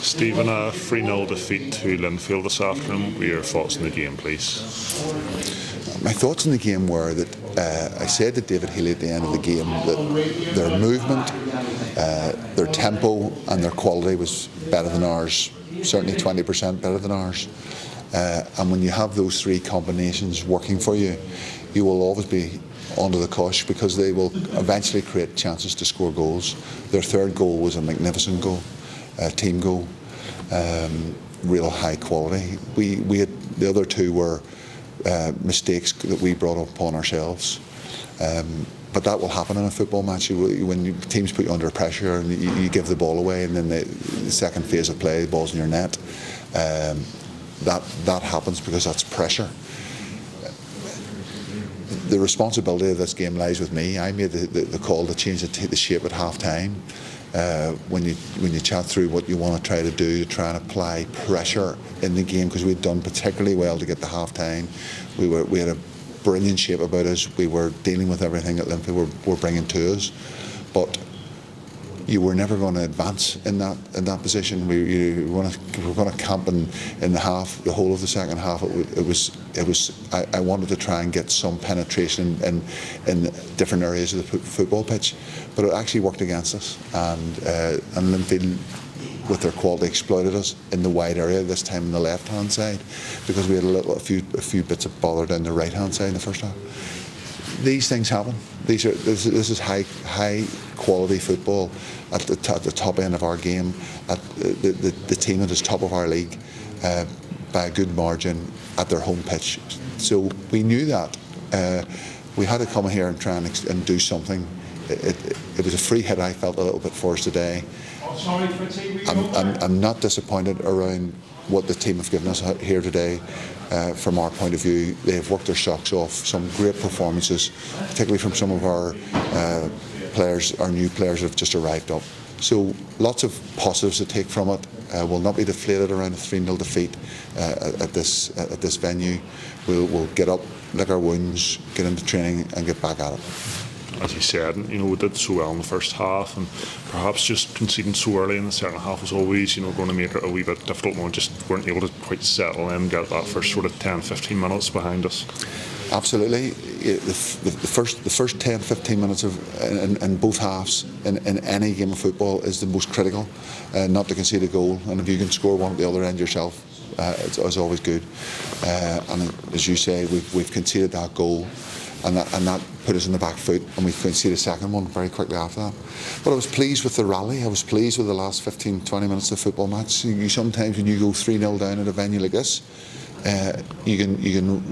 Stephen, a 3-0 defeat to Linfield this afternoon. What are your thoughts on the game, please? My thoughts on the game were that I said to David Healy at the end of the game that their movement, their tempo and their quality was better than ours, certainly 20% better than ours. And when you have those three combinations working for you, you will always be under the cosh because they will eventually create chances to score goals. Their third goal was a magnificent goal, team goal, real high quality. We had, the other two were mistakes that we brought upon ourselves. But that will happen in a football match. When teams put you under pressure and you give the ball away, and then the second phase of play, the ball's in your net, that happens because that's pressure. The responsibility of this game lies with me. I made the call to change the shape at half time. When you chat through what you want to try to do to try and apply pressure in the game, because we'd done particularly well to get to half time. We had a brilliant shape about us. We were dealing with everything that Linfield were bringing to us, but you were never going to advance in that position. We were going to camp in the half, the whole of the second half. I wanted to try and get some penetration in different areas of the football pitch, but it actually worked against us. And Linfield, with their quality, exploited us in the wide area, this time on the left-hand side, because we had a few bits of bother down the right-hand side in the first half. These things happen. This is high quality football at the top end of our game, at the team that is top of our league by a good margin at their home pitch. So we knew that. We had to come here and try and do something. It was a free hit, I felt, a little bit for us today. I'm not disappointed around what the team have given us here today. From our point of view, they have worked their socks off. Some great performances, particularly from some of our players, our new players that have just arrived up. So lots of positives to take from it. We'll not be deflated around a 3-0 defeat at this venue. We'll get up, lick our wounds, get into training and get back at it. As you said, we did so well in the first half, and perhaps just conceding so early in the second half was always, going to make it a wee bit difficult. We just weren't able to quite settle in, get that first sort of 10-15 minutes behind us. Absolutely. The first 10-15 minutes in both halves in any game of football is the most critical, not to concede a goal. And if you can score one at the other end yourself, it's always good. And as you say, we've conceded that goal. And that put us in the back foot, and we conceded a second one very quickly after that. But I was pleased with the rally. I was pleased with the last 15-20 minutes of the football match. You sometimes, when you go 3-0 down at a venue like this, you can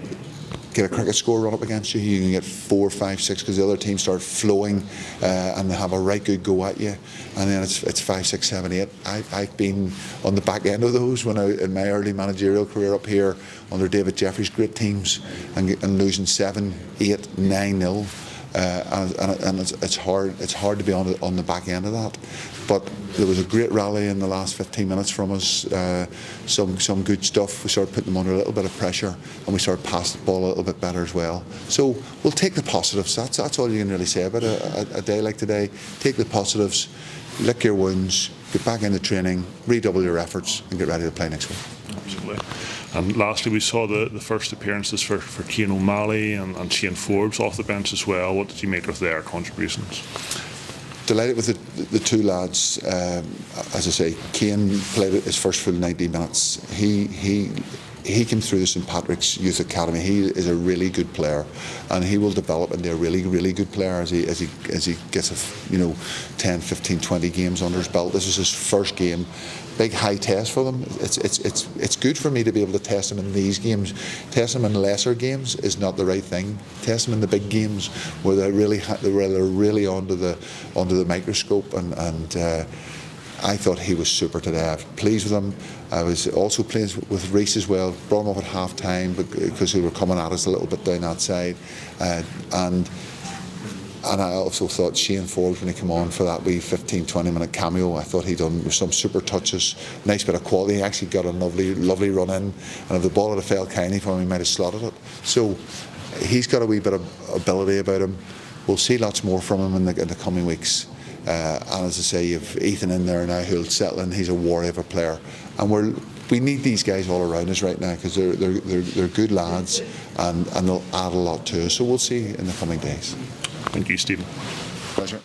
get a cricket score run up against you. You can get 4, 5, 6 because the other team start flowing and they have a right good go at you. And then it's 5, 6, 7, 8. I've been on the back end of those in my early managerial career up here under David Jeffrey's great teams and losing 7, 8, 9-0. And it's hard to be on the back end of that. But there was a great rally in the last 15 minutes from us. Some good stuff. We started putting them under a little bit of pressure, and we started passing the ball a little bit better as well. So we'll take the positives. That's all you can really say about a day like today. Take the positives, lick your wounds, get back into training, redouble your efforts, and get ready to play next week. Absolutely. And lastly, we saw the first appearances for Cian O'Malley and Shane Forbes off the bench as well. What did you make of their contributions? Delighted with the two lads. As I say, Cian played his first full 90 minutes. He came through the St Patrick's Youth Academy. He is a really good player, and he will develop into a really, really good player as he gets 10, 15, 20 games under his belt. This is his first game. Big high test for them. It's good for me to be able to test him in these games. Test him in lesser games is not the right thing. Test him in the big games where they're really under the microscope and I thought he was super today. I was pleased with him. I was also pleased with Reece as well. Brought him up at half time because they were coming at us a little bit down that side. And I also thought Shane Forbes, when he came on for that wee 15-20 minute cameo, I thought he'd done some super touches, nice bit of quality. He actually got a lovely run in, and if the ball had fell kindly for him, he might have slotted it. So he's got a wee bit of ability about him. We'll see lots more from him in the coming weeks. and as I say, you've Ethan in there now who'll settle in. He's a war of a player, and we need these guys all around us right now because they're good lads, and they'll add a lot to us. So we'll see in the coming days. Thank you, Stephen. Pleasure.